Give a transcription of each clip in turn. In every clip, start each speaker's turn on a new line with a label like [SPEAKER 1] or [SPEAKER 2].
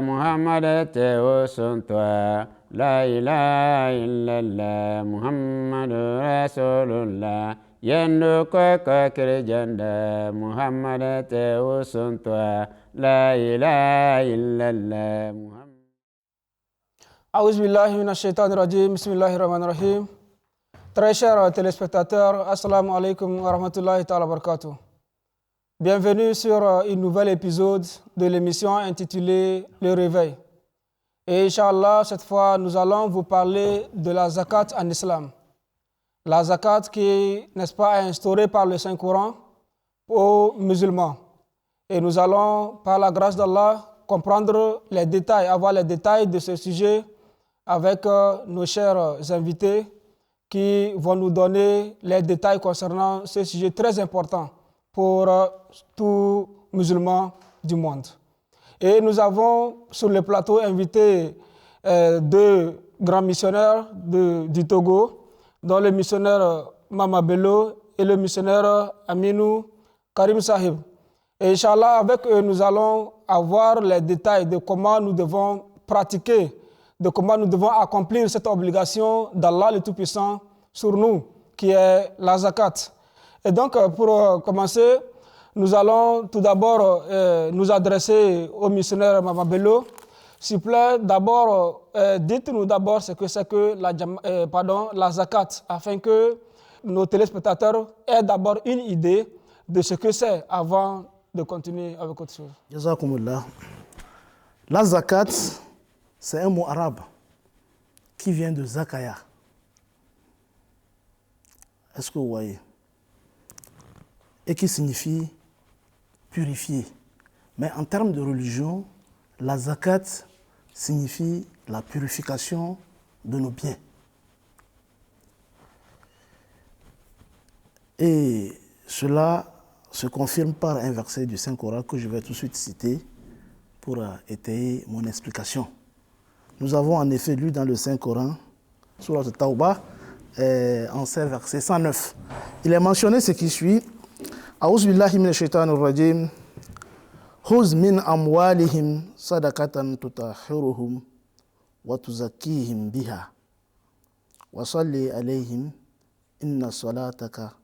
[SPEAKER 1] Muhammad te suntoa la ilaha illallah Muhammadu Rasulullah yendo ko kirjanda Muhammad te suntoa la ilaha illallah Muhammad.
[SPEAKER 2] A'ouzou billahi minash shaitanir rajim. Bismillahir rahmanir rahim. Très chers téléspectateurs, assalamu alaikum wa rahmatullahi ta'ala wa barakatuh. Bienvenue sur un nouvel épisode de l'émission intitulée Le Réveil. Et Inch'Allah, cette fois, nous allons vous parler de la zakat en islam. La zakat qui, n'est-ce pas, est instaurée par le Saint-Coran aux musulmans. Et nous allons, par la grâce d'Allah, comprendre les détails, avoir les détails de ce sujet avec nos chers invités qui vont nous donner les détails concernant ce sujet très important pour tous musulmans du monde. Et nous avons sur le plateau invité deux grands missionnaires du Togo, dont le missionnaire Mama Bello et le missionnaire Aminou Karim Sahib. Et Inch'Allah, avec eux, nous allons avoir les détails de comment nous devons pratiquer, de comment nous devons accomplir cette obligation d'Allah le Tout-Puissant sur nous, qui est la zakat. Et donc, pour commencer, nous allons tout d'abord nous adresser au missionnaire Mama Bello. S'il vous plaît, d'abord, dites-nous d'abord ce que c'est que la zakat, afin que nos téléspectateurs aient d'abord une idée de ce que c'est avant de continuer avec autre chose.
[SPEAKER 3] Jazakumullah. La zakat, c'est un mot arabe qui vient de zakaya. Est-ce que vous voyez? Et qui signifie purifier. Mais en termes de religion, la zakat signifie la purification de nos biens. Et cela se confirme par un verset du Saint-Coran que je vais tout de suite citer pour étayer mon explication. Nous avons en effet lu dans le Saint-Coran, Sourate At-Tawbah, en ce verset 109. Il est mentionné ce qui suit. A'ouzou billahi minash shaitanir rajim. Khuz min amwalihim sadaqatan tutahhiruhum wa tuzakkihim biha wa salli alayhim inna salataka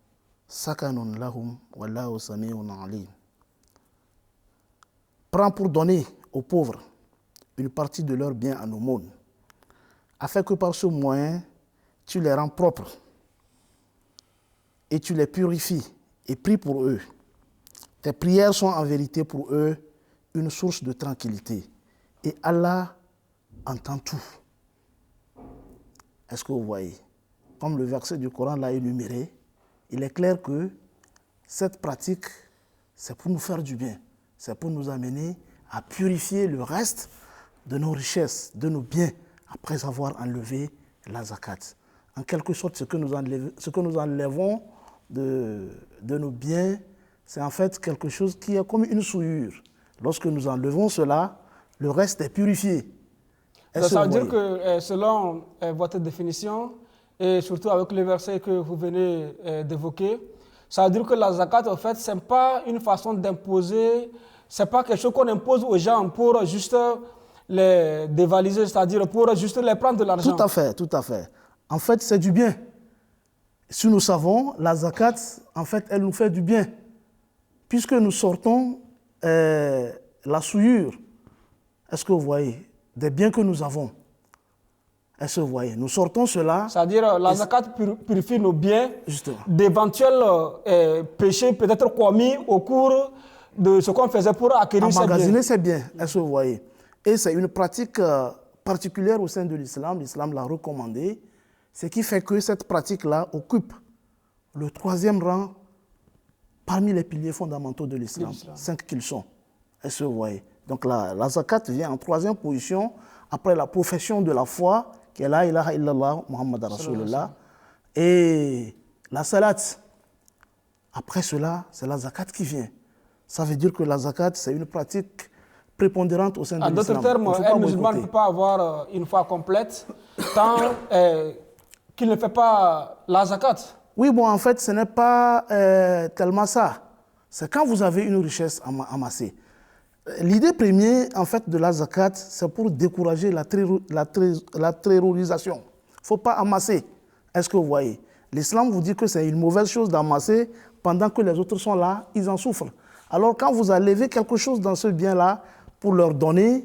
[SPEAKER 3] sakanun lahum wallahu sami'un alim. Prends pour donner aux pauvres une partie de leurs biens en aumône, afin que par ce moyen tu les rends propres et tu les purifies et prie pour eux. Tes prières sont en vérité pour eux une source de tranquillité. Et Allah entend tout. Est-ce que vous voyez? Comme le verset du Coran l'a énuméré, il est clair que cette pratique, c'est pour nous faire du bien. C'est pour nous amener à purifier le reste de nos richesses, de nos biens, après avoir enlevé la zakat. En quelque sorte, ce que nous enlevons de nos biens, c'est en fait quelque chose qui est comme une souillure. Lorsque nous enlevons cela, le reste est purifié.
[SPEAKER 2] Ça veut dire que selon votre définition, et surtout avec le verset que vous venez d'évoquer, ça veut dire que la zakat, en fait, ce n'est pas une façon d'imposer, ce n'est pas quelque chose qu'on impose aux gens pour juste les dévaliser, c'est-à-dire pour juste les prendre de l'argent.
[SPEAKER 3] Tout à fait, tout à fait. En fait, c'est du bien. Si nous savons, la zakat, en fait, elle nous fait du bien. Puisque nous sortons la souillure, est-ce que vous voyez, des biens que nous avons. Est-ce que vous voyez, nous sortons cela.
[SPEAKER 2] C'est-à-dire, la zakat purifie nos biens d'éventuels péchés peut-être commis au cours de ce qu'on faisait pour acquérir ces biens.
[SPEAKER 3] Emmagasiner ces biens, est-ce que vous voyez. Et c'est une pratique particulière au sein de l'islam. L'islam l'a recommandé. Ce qui fait que cette pratique-là occupe le 3e rang parmi les piliers fondamentaux de l'islam. 5 qu'ils sont. Est-ce que vous voyez? Donc la zakat vient en 3e position après la profession de la foi, qui est la ilaha illallah Muhammad Rasulullah, et la salat. Après cela, c'est la zakat qui vient. Ça veut dire que la zakat, c'est une pratique prépondérante au sein de l'islam.
[SPEAKER 2] En d'autres termes, un musulman ne peut pas avoir une foi complète tant qu'il ne fait pas la zakat.
[SPEAKER 3] Oui, bon, en fait, ce n'est pas tellement ça. C'est quand vous avez une richesse amassée. L'idée première, en fait, de la zakat, c'est pour décourager la terrorisation. Il ne faut pas amasser. Est-ce que vous voyez? L'islam vous dit que c'est une mauvaise chose d'amasser pendant que les autres sont là, ils en souffrent. Alors quand vous enlevez quelque chose dans ce bien-là pour leur donner,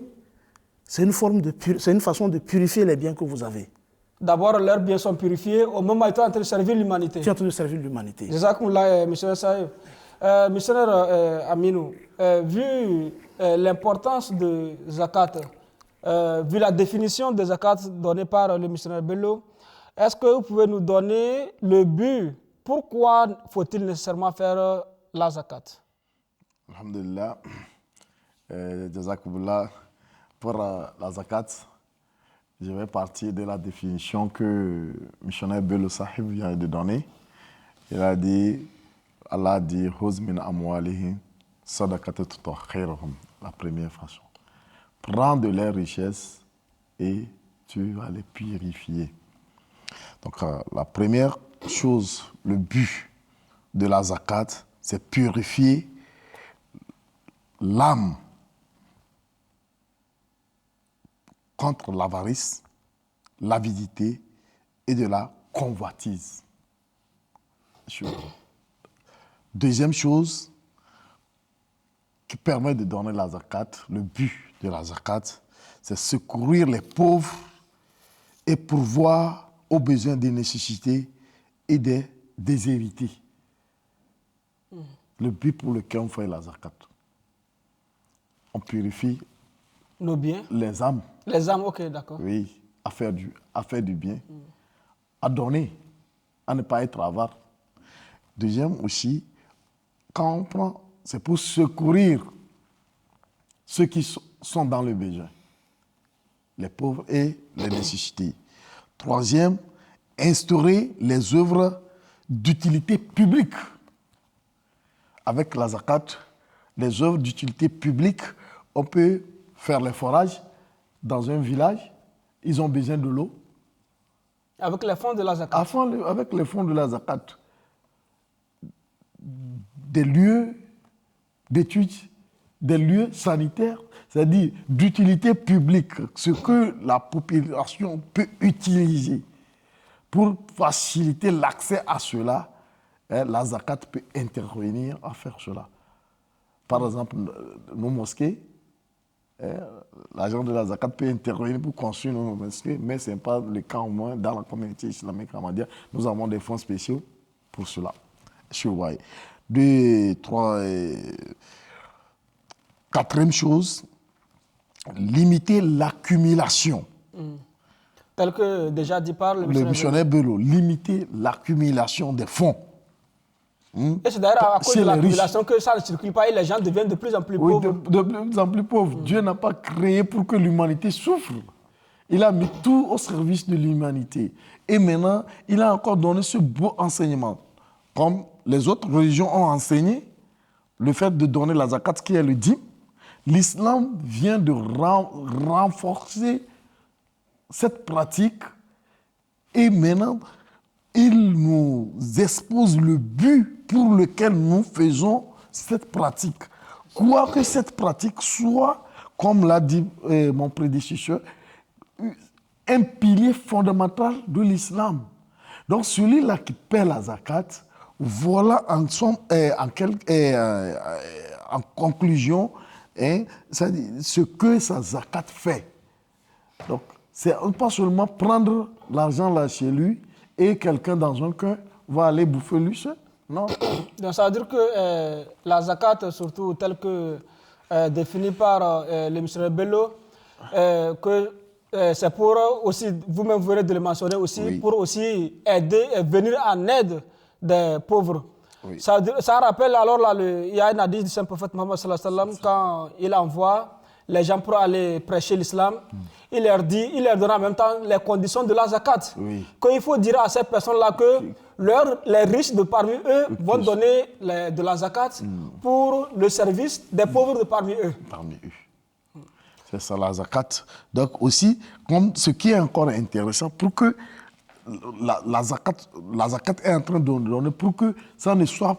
[SPEAKER 3] c'est une façon de purifier les biens que vous avez.
[SPEAKER 2] D'abord, leurs biens sont purifiés, au moment où ils sont en train de servir l'humanité.
[SPEAKER 3] Tu es en train de servir l'humanité.
[SPEAKER 2] Jazakumullah, missionnaire Saïd. Missionnaire Aminou, vu l'importance de zakat, vu la définition de zakat donnée par le missionnaire Bello, est-ce que vous pouvez nous donner le but? Pourquoi faut-il nécessairement faire la zakat?
[SPEAKER 4] Alhamdulillah, Jazakumullah, pour la zakat, je vais partir de la définition que le missionnaire Bello Sahib vient de donner. Il a dit, Allah dit, Huz min amwalihim sadaqatan tutahhiruhum, la première façon. Prends de leurs richesses et tu vas les purifier. Donc, la première chose, le but de la zakat, c'est purifier l'âme contre l'avarice, l'avidité et de la convoitise. Deuxième chose qui permet de donner la zakat, le but de la zakat, c'est secourir les pauvres et pourvoir aux besoins des nécessités et des déshérités. Le but pour lequel on fait la zakat. On purifie
[SPEAKER 2] nos biens,
[SPEAKER 4] les âmes.
[SPEAKER 2] Les âmes, ok, d'accord.
[SPEAKER 4] Oui, à faire du bien, à donner, à ne pas être avare. Deuxième aussi, quand on prend, c'est pour secourir ceux qui sont dans le besoin, les pauvres et les nécessités. Troisième, instaurer les œuvres d'utilité publique. Avec la zakat, les œuvres d'utilité publique, on peut faire les forages dans un village, ils ont besoin de l'eau.
[SPEAKER 2] Avec les fonds de la zakat.
[SPEAKER 4] Avec les fonds de la zakat. Des lieux d'études, des lieux sanitaires, c'est-à-dire d'utilité publique, ce que la population peut utiliser pour faciliter l'accès à cela, la zakat peut intervenir à faire cela. Par exemple, nos mosquées, l'agent de la zakat peut intervenir pour construire nos mosquées, mais ce n'est pas le cas au moins dans la communauté islamique ahmadiyya. Nous avons des fonds spéciaux pour cela. Quatrième chose, limiter l'accumulation.
[SPEAKER 2] Tel que déjà dit par le
[SPEAKER 4] missionnaire Bello, limiter l'accumulation des fonds.
[SPEAKER 2] Et c'est d'ailleurs à cause de l'accumulation que ça ne circule pas et les gens deviennent de plus en plus pauvres.
[SPEAKER 4] De plus en plus pauvres. Dieu n'a pas créé pour que l'humanité souffre. Il a mis tout au service de l'humanité. Et maintenant, il a encore donné ce beau enseignement. Comme les autres religions ont enseigné, le fait de donner la zakat, qui est le dîme, l'islam vient de renforcer cette pratique et maintenant, il nous expose le but pour lequel nous faisons cette pratique. Quoique cette pratique soit, comme l'a dit mon prédécesseur, un pilier fondamental de l'islam. Donc celui-là qui paie la zakat, voilà en conclusion ce que sa zakat fait. Donc c'est pas seulement prendre l'argent là chez lui et quelqu'un dans un coin va aller bouffer lui seul. Non.
[SPEAKER 2] Donc ça veut dire que la zakat, surtout telle que définie par le missionnaire Bello, que c'est pour aussi, vous-même vous venez de le mentionner aussi, oui, pour aussi aider, venir en aide des pauvres. Oui. Ça rappelle alors, là, il y a un hadith du Saint-Prophète Mohammed sallallahu alayhi wa sallam, quand il envoie les gens pour aller prêcher l'islam, il leur donne en même temps les conditions de la zakat. Oui. Qu'il faut dire à ces personnes-là que les riches de parmi eux vont donner de la zakat pour le service des pauvres de parmi eux.
[SPEAKER 4] C'est ça la zakat. Donc aussi, comme ce qui est encore intéressant, pour que la zakat est en train de donner, pour que ça ne soit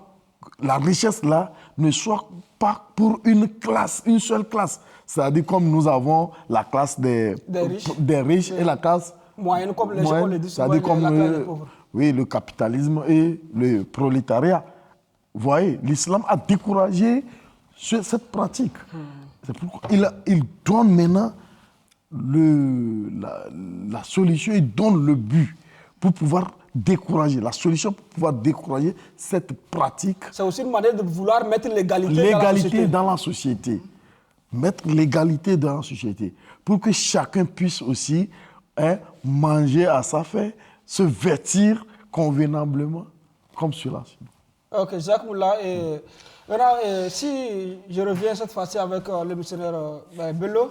[SPEAKER 4] la richesse là ne soit pas pour une classe, une seule classe. C'est-à-dire comme nous avons la classe des riches et la classe
[SPEAKER 2] moyenne, comme les
[SPEAKER 4] moyenne,
[SPEAKER 2] gens le disent,
[SPEAKER 4] c'est-à-dire comme
[SPEAKER 2] la classe des pauvres.
[SPEAKER 4] oui, le capitalisme et le prolétariat. Vous voyez, l'islam a découragé cette pratique. C'est pourquoi il donne maintenant la solution, il donne le but pour pouvoir décourager, la solution pour pouvoir décourager cette pratique.
[SPEAKER 2] C'est aussi une manière de vouloir mettre l'égalité
[SPEAKER 4] dans la société. Mettre l'égalité dans la société. Pour que chacun puisse aussi manger à sa faim, se vêtir convenablement, comme cela.
[SPEAKER 2] Ok, Jacques Moula. Maintenant, si je reviens cette fois-ci avec le missionnaire Bello,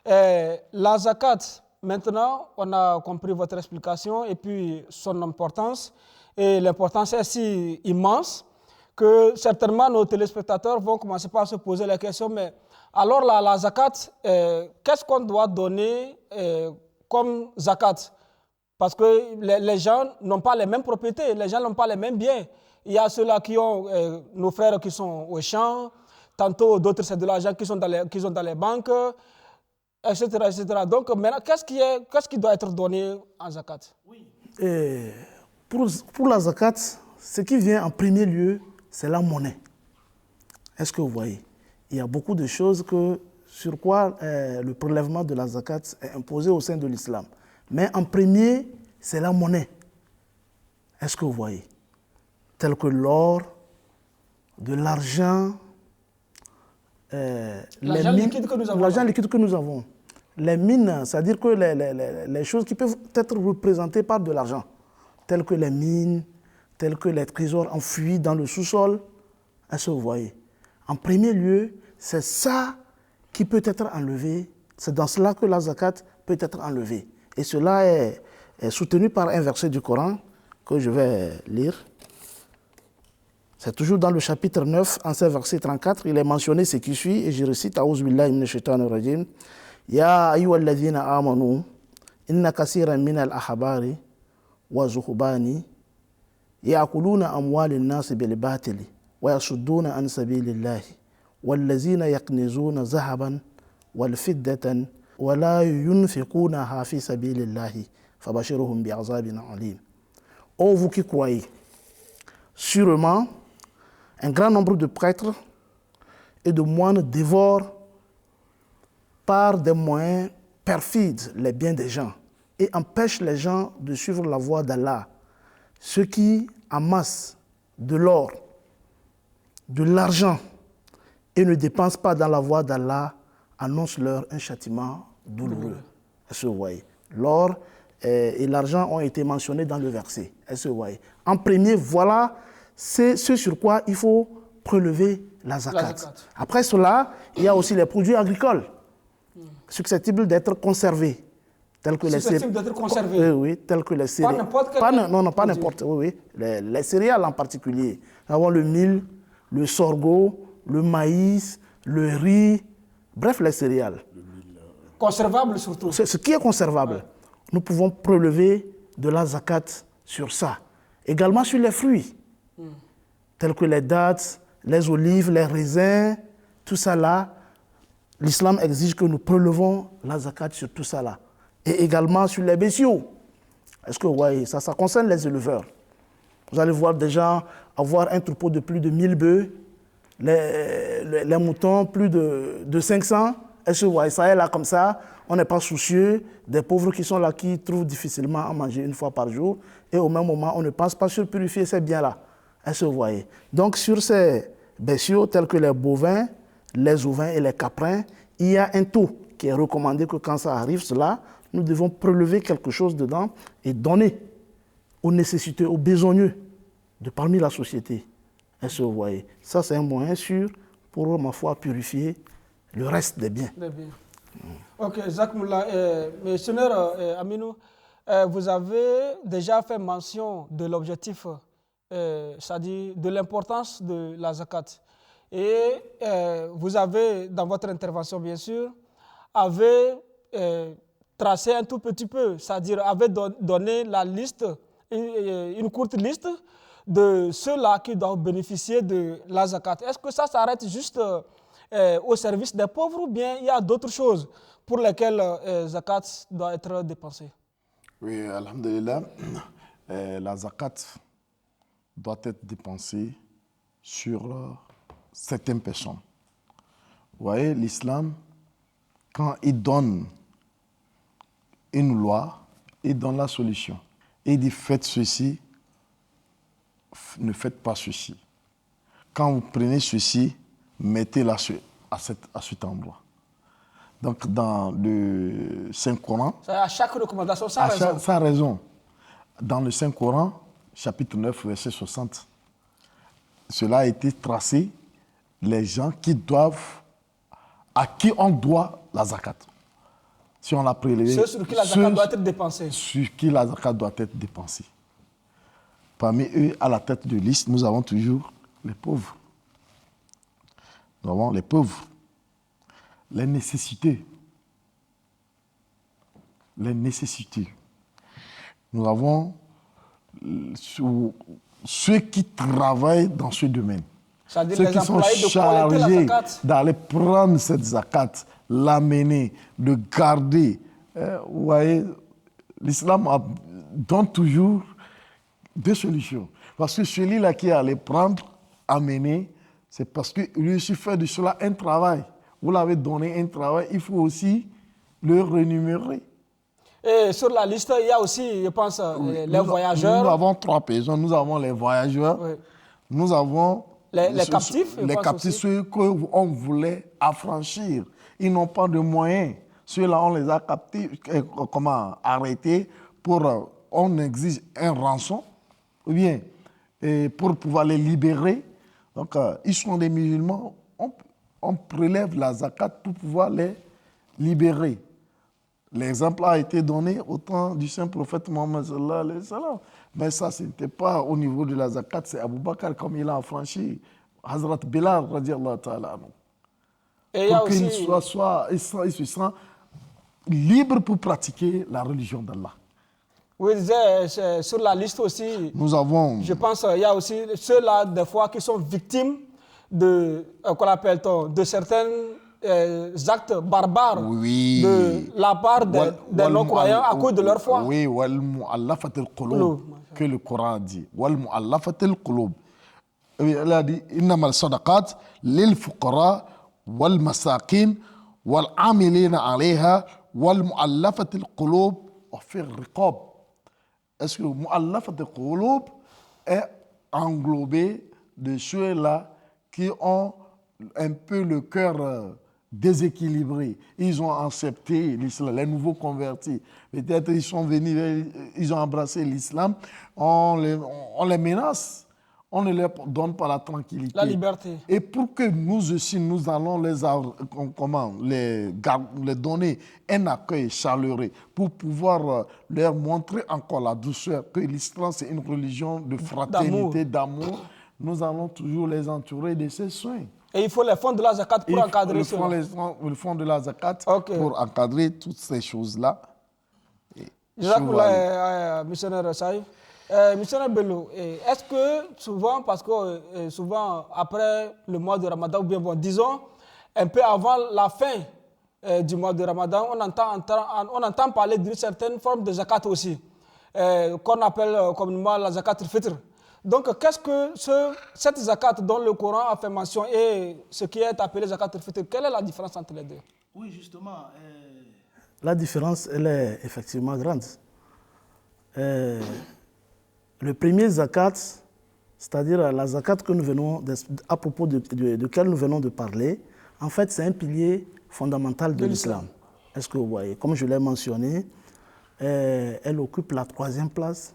[SPEAKER 2] la zakat, maintenant, on a compris votre explication et puis son importance. Et l'importance est si immense que certainement nos téléspectateurs vont commencer par se poser la question, mais alors la zakat, qu'est-ce qu'on doit donner comme zakat? Parce que les gens n'ont pas les mêmes propriétés, les gens n'ont pas les mêmes biens. Il y a ceux-là qui ont nos frères qui sont au champ, tantôt d'autres c'est de l'argent qui sont dans les banques, etc., etc. Donc maintenant, qu'est-ce qui doit être donné en zakat?
[SPEAKER 3] Oui. Pour la zakat, ce qui vient en premier lieu, c'est la monnaie. Est-ce que vous voyez? Il y a beaucoup de choses sur quoi le prélèvement de la zakat est imposé au sein de l'islam. Mais en premier, c'est la monnaie. Est-ce que vous voyez? Tel que l'or, de l'argent,
[SPEAKER 2] l'argent liquide
[SPEAKER 3] que nous avons. Les mines, c'est-à-dire que les choses qui peuvent être représentées par de l'argent, telles que les mines, telles que les trésors enfouis dans le sous-sol. Est-ce que vous voyez? En premier lieu, c'est ça qui peut être enlevé. C'est dans cela que la zakat peut être enlevée. Et cela est soutenu par un verset du Coran que je vais lire. C'est toujours dans le chapitre 9, en ce verset 34, il est mentionné ce qui suit, et je récite « A'udhu billahi minash shaitanir rajim »« Ya ayyuhalladhina amanu, inna kasiran minal ahbari wa zuhbani, ya'kuluna amwalin nasi bil batili, wa yasudduna an sabilillahi, wallazina yaknizuna zahaban wal fiddatan, wa la yunfiqunaha fi sabilillahi, fabashiruhum bi'azabin alim. » Ô vous qui croyez, sûrement, un grand nombre de prêtres et de moines dévorent par des moyens perfides les biens des gens et empêchent les gens de suivre la voie d'Allah. Ceux qui amassent de l'or, de l'argent et ne dépensent pas dans la voie d'Allah annoncent-leur un châtiment douloureux. Est-ce que vous voyez? L'or et l'argent ont été mentionnés dans le verset. Est-ce que vous voyez? En premier, voilà c'est ce sur quoi il faut prélever la zakat. Après cela, il y a aussi les produits agricoles susceptibles d'être conservés. Tels que
[SPEAKER 2] susceptibles d'être conservés?
[SPEAKER 3] Oui, tels que les céréales.
[SPEAKER 2] Pas n'importe quel
[SPEAKER 3] non, pas n'importe. Oui. Les céréales en particulier. Nous avons le mil, le sorgho, le maïs, le riz, bref, les céréales.
[SPEAKER 2] Conservable surtout.
[SPEAKER 3] Ce qui est conservable. Ouais. Nous pouvons prélever de la zakat sur ça. Également sur les fruits. Tels que les dattes, les olives, les raisins, tout ça là, l'islam exige que nous prélevons la zakat sur tout ça là. Et également sur les bestiaux. Est-ce que vous voyez, ça concerne les éleveurs. Vous allez voir des gens avoir un troupeau de plus de 1000 bœufs, les moutons plus de 500. Est-ce que vous voyez, ça est là comme ça, on n'est pas soucieux des pauvres qui sont là, qui trouvent difficilement à manger une fois par jour. Et au même moment, on ne pense pas sur purifier ces biens-là. Est-ce que vous voyez? Donc, sur ces bestiaux tels que les bovins, les ovins et les caprins, il y a un taux qui est recommandé que quand ça arrive, cela, nous devons prélever quelque chose dedans et donner aux nécessiteux, aux besogneux de parmi la société. Est-ce que vous voyez? Ça, c'est un moyen sûr pour, ma foi, purifier le reste des biens.
[SPEAKER 2] Ok, Jacques Moula, missionnaire Aminou, vous avez déjà fait mention de l'objectif, c'est-à-dire de l'importance de la zakat. Et vous avez, dans votre intervention bien sûr, tracé un tout petit peu, c'est-à-dire avez donné la liste, une courte liste de ceux-là qui doivent bénéficier de la zakat? Est-ce que ça s'arrête juste au service des pauvres ou bien il y a d'autres choses pour lesquelles zakat doit être dépensée?
[SPEAKER 4] Oui, alhamdulillah, la zakat doit être dépensée sur certaines personnes. Vous voyez, l'islam, quand il donne une loi, il donne la solution. Il dit faites ceci, ne faites pas ceci. Quand vous prenez ceci, mettez-la à cet endroit. Donc, dans le Saint-Coran,
[SPEAKER 2] À chaque recommandation, sans raison.
[SPEAKER 4] sans raison. Dans le Saint-Coran, chapitre 9, verset 60, cela a été tracé, les gens à qui on doit la zakat. Si on l'a prélevé.
[SPEAKER 2] Ceux sur qui la zakat doit être dépensée.
[SPEAKER 4] Sur qui la zakat doit être dépensée. Parmi eux, à la tête de liste, nous avons toujours les pauvres. Nous avons les pauvres. Les nécessités. Les nécessités. Nous avons ceux qui travaillent dans ce domaine.
[SPEAKER 2] C'est-à-dire
[SPEAKER 4] Ceux
[SPEAKER 2] les
[SPEAKER 4] qui sont
[SPEAKER 2] employés de collecter la
[SPEAKER 4] chargés
[SPEAKER 2] zakat.
[SPEAKER 4] d'aller prendre cette zakat, l'amener, de garder. Vous voyez, l'islam donne toujours deux solutions. Parce que celui-là qui allait prendre, amener, c'est parce qu'il lui suffit de cela un travail. Vous l'avez donné un travail, il faut aussi le rémunérer.
[SPEAKER 2] Et sur la liste, il y a aussi, je pense, les voyageurs.
[SPEAKER 4] Nous avons trois personnes. Nous avons les voyageurs.
[SPEAKER 2] Oui.
[SPEAKER 4] Nous avons
[SPEAKER 2] les captifs.
[SPEAKER 4] Les captifs, ceux qu'on voulait affranchir. Ils n'ont pas de moyens. Ceux-là, on les a arrêtés pour... on exige un rançon, ou bien pour pouvoir les libérer. Donc, ils sont des musulmans. On prélève la zakat pour pouvoir les libérer. L'exemple a été donné au temps du saint prophète Mohammed sallallahu alayhi wa sallam. Mais ça, ce n'était pas au niveau de la zakat, c'est Abu Bakr comme il a affranchi Hazrat Bilal radiallahu ta'ala anhu.
[SPEAKER 2] Et il y a
[SPEAKER 4] pour qu'il
[SPEAKER 2] aussi...
[SPEAKER 4] il se sent libre pour pratiquer la religion d'Allah.
[SPEAKER 2] Oui, je disais, sur la liste aussi,
[SPEAKER 4] Nous avons...
[SPEAKER 2] je pense qu'il y a aussi ceux-là, des fois, qui sont victimes de, qu'on appelle-t-on, de certains actes barbares de la part des non-croyants à cause de leur foi.
[SPEAKER 4] Oui, wal mu'allafat al-qulub, que le Coran dit. Wal mu'allafat al-qulub. Il a dit innama al-sadaqat lil fuqara wal masakin wal amilina alayha wal mu'allafat al-qulub wa fi al-riqab. Est-ce que mu'allafat al-qulub est englobé de ceux-là qui ont un peu le cœur déséquilibrés. Ils ont accepté l'islam, les nouveaux convertis. Peut-être ils sont venus, ils ont embrassé l'islam. On les menace, on ne leur donne pas la tranquillité.
[SPEAKER 2] La liberté.
[SPEAKER 4] Et pour que nous aussi, nous allons les donner un accueil chaleureux, pour pouvoir leur montrer encore la douceur, que l'islam c'est une religion de fraternité, d'amour, nous allons toujours les entourer de ces soins.
[SPEAKER 2] Et il faut les fonds de la zakat pour encadrer cela.
[SPEAKER 4] Le fonds de la zakat pour encadrer toutes ces choses-là.
[SPEAKER 2] Missionnaire Saïf. Missionnaire Bello, est-ce que souvent, parce que souvent après le mois de Ramadan, ou bien bon, disons un peu avant la fin du mois de Ramadan, on entend parler d'une certaine forme de zakat aussi, qu'on appelle communément la zakat al-fitr. Donc, qu'est-ce que cette zakat dont le Coran a fait mention et ce qui est appelé zakat al-fitr, quelle est la différence entre les deux?
[SPEAKER 3] Oui, justement, la différence, elle est effectivement grande. Le premier zakat, c'est-à-dire la zakat que nous venons à propos de laquelle nous venons de parler, en fait, c'est un pilier fondamental de l'islam. Est-ce que vous voyez? Comme je l'ai mentionné, elle occupe la 3e place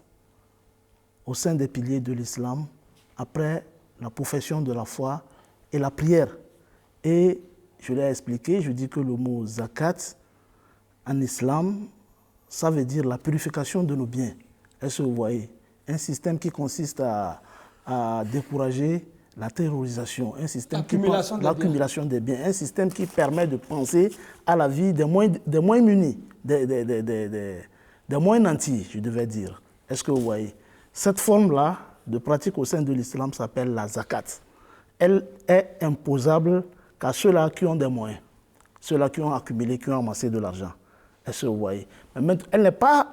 [SPEAKER 3] au sein des piliers de l'islam, après la profession de la foi et la prière. Et je l'ai expliqué, je dis que le mot zakat, en islam, ça veut dire la purification de nos biens. Est-ce que vous voyez? Un système qui consiste à décourager la terrorisation, un système l'accumulation des biens, un système qui permet de penser à la vie des moins munis, des moins nantis, je devais dire. Est-ce que vous voyez? Cette forme-là de pratique au sein de l'islam s'appelle la zakat. Elle est imposable qu'à ceux-là qui ont des moyens, ceux-là qui ont accumulé, qui ont amassé de l'argent. Est-ce que vous voyez? Mais elle n'est pas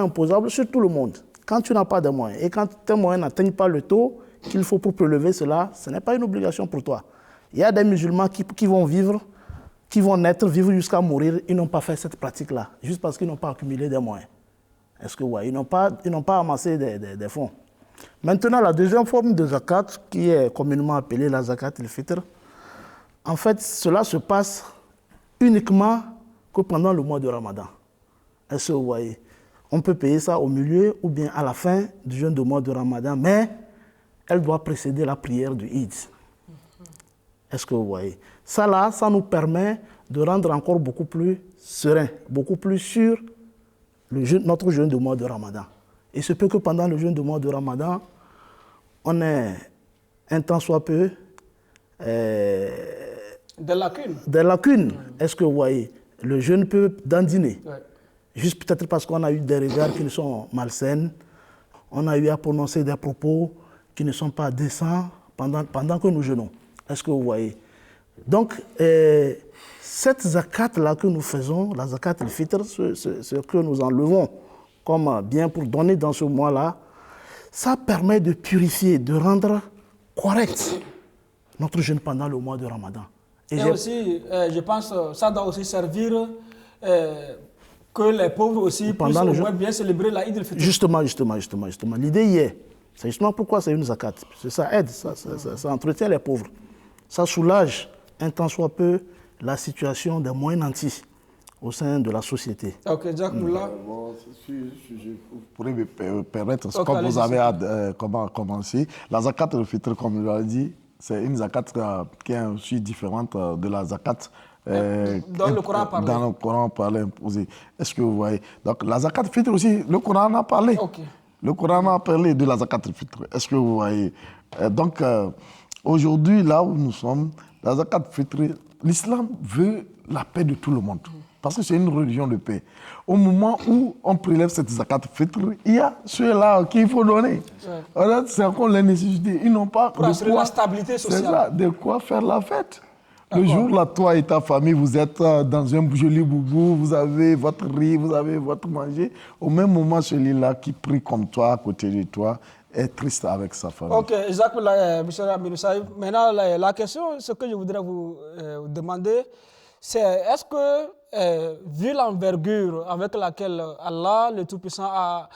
[SPEAKER 3] imposable sur tout le monde. Quand tu n'as pas de moyens et quand tes moyens n'atteignent pas le taux qu'il faut pour prélever cela, ce n'est pas une obligation pour toi. Il y a des musulmans qui vont vivre, qui vont naître, vivre jusqu'à mourir, ils n'ont pas fait cette pratique-là, juste parce qu'ils n'ont pas accumulé des moyens. Est-ce que vous voyez? Ils n'ont pas amassé des fonds. Maintenant, la deuxième forme de zakat, qui est communément appelée la zakat al-fitr, en fait, cela se passe uniquement que pendant le mois de Ramadan. Est-ce que vous voyez? On peut payer ça au milieu ou bien à la fin du jeûne du mois de Ramadan, mais elle doit précéder la prière du Eid. Est-ce que vous voyez? Ça là, ça nous permet de rendre encore beaucoup plus serein, beaucoup plus sûr notre jeûne du mois de Ramadan. Il se peut que pendant le jeûne du mois de Ramadan, on ait un tant soit peu
[SPEAKER 2] des lacunes.
[SPEAKER 3] Des lacunes. Est-ce que vous voyez? Le jeûne peut dandiner.
[SPEAKER 2] Ouais.
[SPEAKER 3] Juste peut-être parce qu'on a eu des regards qui sont malsaines, on a eu à prononcer des propos qui ne sont pas décents pendant que nous jeûnons. Est-ce que vous voyez? Donc, cette zakat-là que nous faisons, la zakat al-fitr, ce que nous enlevons comme bien pour donner dans ce mois-là, ça permet de purifier, de rendre correct notre jeûne pendant le mois de Ramadan.
[SPEAKER 2] Et aussi, je pense ça doit aussi servir que les pauvres aussi puissent au moins bien célébrer la Eid al-Fitr. Justement.
[SPEAKER 3] L'idée y est. C'est justement pourquoi c'est une zakat. Ça aide, ça entretient les pauvres. Ça soulage un tant soit peu la situation des moins nantis au sein de la société.
[SPEAKER 2] Ok, Jacques Moula.
[SPEAKER 4] Je pourrais me permettre, comme vous avez commencé, la zakat al-fitr, comme je l'ai dit, c'est une zakat qui est aussi différente de la zakat
[SPEAKER 2] dans le Coran
[SPEAKER 4] parlait imposée. Est-ce que vous voyez? Donc la zakat al-fitr aussi, le Coran en a parlé.
[SPEAKER 2] Okay.
[SPEAKER 4] Le Coran a parlé de la zakat al-fitr. Est-ce que vous voyez? Donc aujourd'hui, là où nous sommes, la zakat al-fitr, l'islam veut la paix de tout le monde. Parce que c'est une religion de paix. Au moment où on prélève cette zakat al-fitr, il y a ceux-là qu'il faut donner. Ouais. C'est encore les nécessités. Ils n'ont pas
[SPEAKER 2] pour assurer la stabilité sociale.
[SPEAKER 4] C'est ça, de quoi faire la fête. Le jour là, toi et ta famille, vous êtes dans un joli boubou, vous avez votre riz, vous avez votre manger. Au même moment, celui-là qui prie comme toi, à côté de toi, est triste avec sa famille.
[SPEAKER 2] Ok, Jacques, M. Abinoussaï, maintenant la question, ce que je voudrais vous demander, c'est est-ce que, vu l'envergure avec laquelle Allah, le Tout-Puissant, a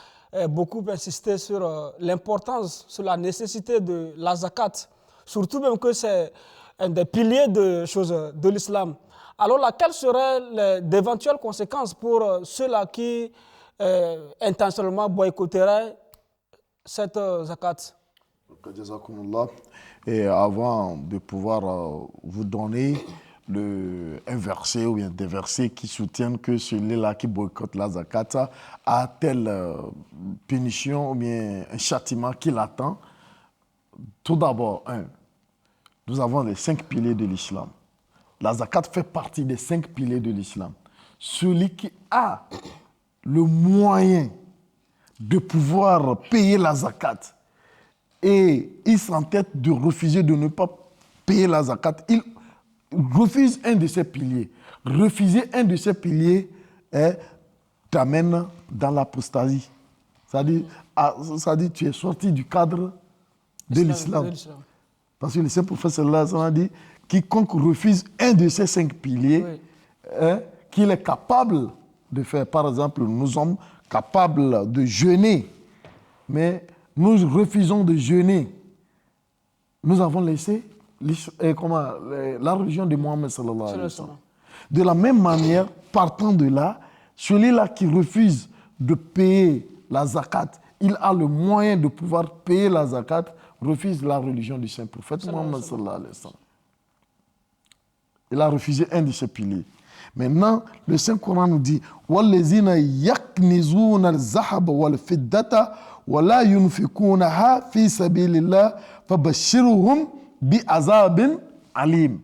[SPEAKER 2] beaucoup insisté sur l'importance, sur la nécessité de la zakat, surtout même que c'est un des piliers de l'islam, alors quelles seraient d'éventuelles conséquences pour ceux-là qui intentionnellement boycotteraient cette zakat?
[SPEAKER 4] Et avant de pouvoir vous donner un verset ou bien des versets qui soutiennent que celui-là qui boycotte la zakat a telle punition ou bien un châtiment qui l'attend, tout d'abord, nous avons les 5 piliers de l'islam. La zakat fait partie des 5 piliers de l'islam. Celui qui a le moyen de pouvoir payer la zakat et il s'entête de refuser de ne pas payer la zakat, il refuse un de ces piliers. Refuser un de ces piliers t'amène dans l'apostasie. C'est-à-dire tu es sorti du cadre de l'islam. Parce que le Saint Prophète a dit quiconque refuse un de ces 5 piliers, qu'il est capable de faire. Par exemple, nous sommes capables de jeûner, mais nous refusons de jeûner. Nous avons laissé la religion de Mohammed sallallahu alayhi wa sallam. De la même manière, partant de là, celui-là qui refuse de payer la zakat, il a le moyen de pouvoir payer la zakat, refuse la religion du Saint Prophète Mohammed sallallahu alayhi wa sallam. Il a refusé un de ses piliers. Maintenant, le Saint-Coran nous dit وَالَّذِينَ يَكْنِزُونَ الذَّهَبَ وَالْفِضَّةَ وَلَا يُنْفِقُونَهَا فِي سَبِيلِ اللَّهِ فَبَشِّرْهُمْ بِعَذَابٍ عَلِيمٍ.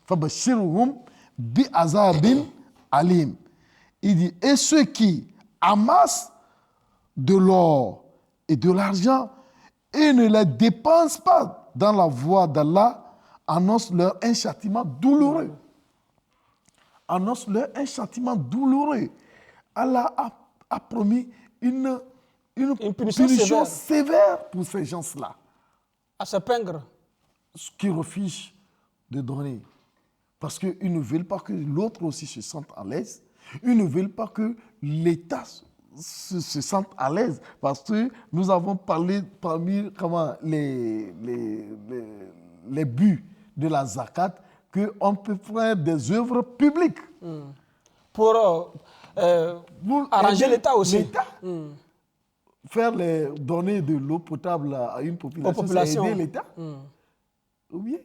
[SPEAKER 4] فَبَشِّرْهُمْ بِعَذَابٍ عَلِيمٍ. Il dit, et ceux qui amassent de l'or et de l'argent et ne les dépensent pas dans la voie d'Allah, annonce-leur un châtiment douloureux. Annonce-leur un châtiment douloureux. Allah a promis une punition sévère pour ces gens-là.
[SPEAKER 2] À se peindre.
[SPEAKER 4] Qui refusent de donner. Parce qu'ils ne veulent pas que l'autre aussi se sente à l'aise. Ils ne veulent pas que l'État se sente à l'aise. Parce que nous avons parlé parmi les buts de la zakat, qu'on peut faire des œuvres publiques.
[SPEAKER 2] Pour arranger l'État aussi.
[SPEAKER 4] L'État. Donner de l'eau potable à une population, c'est aider l'État. Ou bien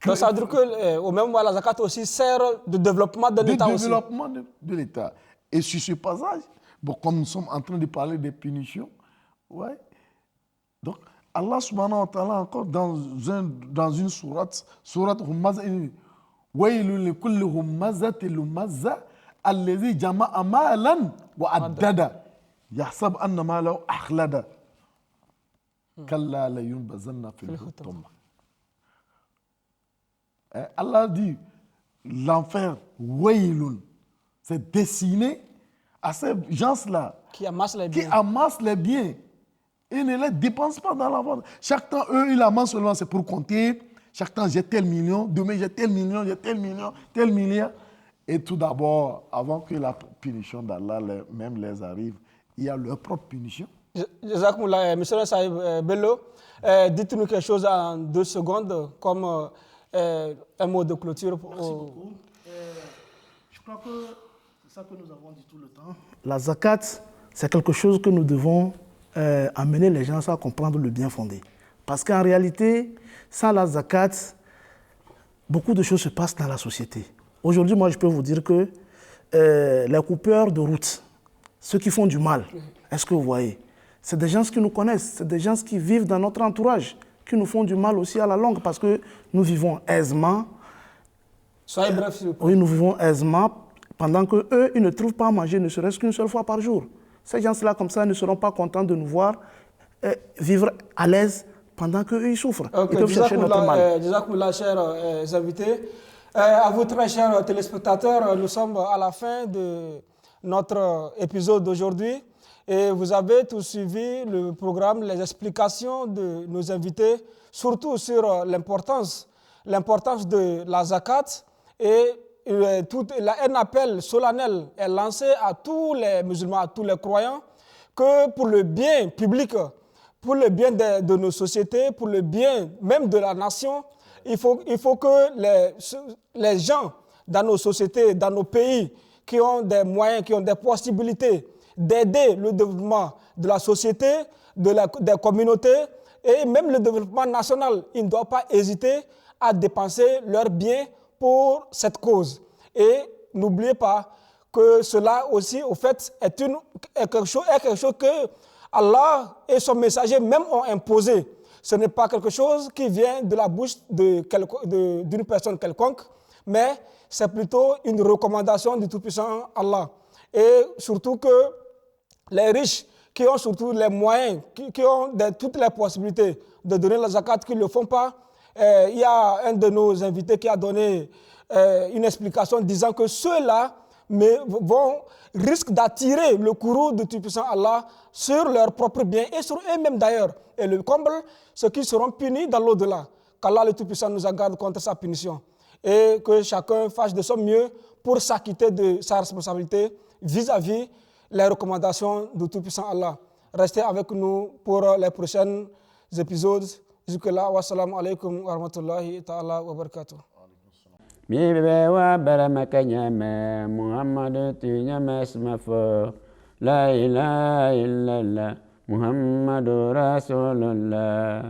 [SPEAKER 2] donc ça veut dire qu'au même moment, la zakat aussi sert de développement de l'État aussi.
[SPEAKER 4] De développement de l'État. Et sur ce passage, comme nous sommes en train de parler des punitions, ouais. Donc Allah subhanahu wa ta'ala encore dans une sourate Humaza, Waylun likulli humazatin lumaza allazi jama'a malan wa addada yahsab anna malahu akhlada kalla la yunbazanna fil hutama. Allah dit l'enfer, Waylun, c'est destiné à ces gens-là
[SPEAKER 2] qui amassent
[SPEAKER 4] les biens et ne les dépensent pas dans la vente. Chaque temps, eux, ils amassent seulement, c'est pour compter. Chaque temps, j'ai tel million, demain, j'ai tel million, tel milliard. Et tout d'abord, avant que la punition d'Allah même les arrive, il y a leur propre punition.
[SPEAKER 2] Jazakumullah, monsieur Saïb Bello, dites-nous quelque chose en 2 secondes, comme un mot de clôture.
[SPEAKER 3] Merci beaucoup. Je crois que c'est ça que nous avons dit tout le temps. La zakat, c'est quelque chose que nous devons amener les gens à comprendre le bien fondé. Parce qu'en réalité, sans la zakat, beaucoup de choses se passent dans la société. Aujourd'hui, moi, je peux vous dire que les coupeurs de route, ceux qui font du mal, est-ce que vous voyez? C'est des gens qui nous connaissent, c'est des gens qui vivent dans notre entourage, qui nous font du mal aussi à la longue parce que nous vivons aisément.
[SPEAKER 2] Soyez bref, s'il vous plaît.
[SPEAKER 3] Oui, nous vivons aisément pendant qu'eux, ils ne trouvent pas à manger, ne serait-ce qu'une seule fois par jour. Ces gens-là, comme ça, ne seront pas contents de nous voir vivre à l'aise pendant qu'eux, ils souffrent.
[SPEAKER 2] Okay.
[SPEAKER 3] Ils peuvent chercher notre mal.
[SPEAKER 2] Jazakumullah, chers invités. À vous, très chers téléspectateurs, nous sommes à la fin de notre épisode d'aujourd'hui. Et vous avez tous suivi le programme, les explications de nos invités, surtout sur l'importance de la zakat. Et un appel solennel est lancé à tous les musulmans, à tous les croyants, que pour le bien public, pour le bien de nos sociétés, pour le bien même de la nation, il faut que les gens dans nos sociétés, dans nos pays, qui ont des moyens, qui ont des possibilités d'aider le développement de la société, des communautés et même le développement national. Ils ne doivent pas hésiter à dépenser leurs biens pour cette cause. Et n'oubliez pas que cela aussi, au fait, est quelque chose que Allah et son messager même ont imposé. Ce n'est pas quelque chose qui vient de la bouche d'une personne quelconque, mais c'est plutôt une recommandation du Tout-Puissant Allah. Et surtout que les riches qui ont surtout les moyens, qui ont toutes les possibilités de donner la zakat, qui ne le font pas, il y a un de nos invités qui a donné une explication disant que ceux-là risquent d'attirer le courroux du Tout-Puissant Allah sur leurs propres biens et sur eux-mêmes d'ailleurs. Et le comble, ceux qui seront punis dans l'au-delà. Qu'Allah le Tout-Puissant nous garde contre sa punition. Et que chacun fasse de son mieux pour s'acquitter de sa responsabilité vis-à-vis les recommandations du Tout-Puissant Allah. Restez avec nous pour les prochains épisodes. Jusque-là, wassalamu alaikum wa rahmatullahi ta'ala wa barakatuh.
[SPEAKER 1] Bibe wa baramaka nyame Muhammad tu nyame smafo la ilaha illallah Muhammadur Rasulullah.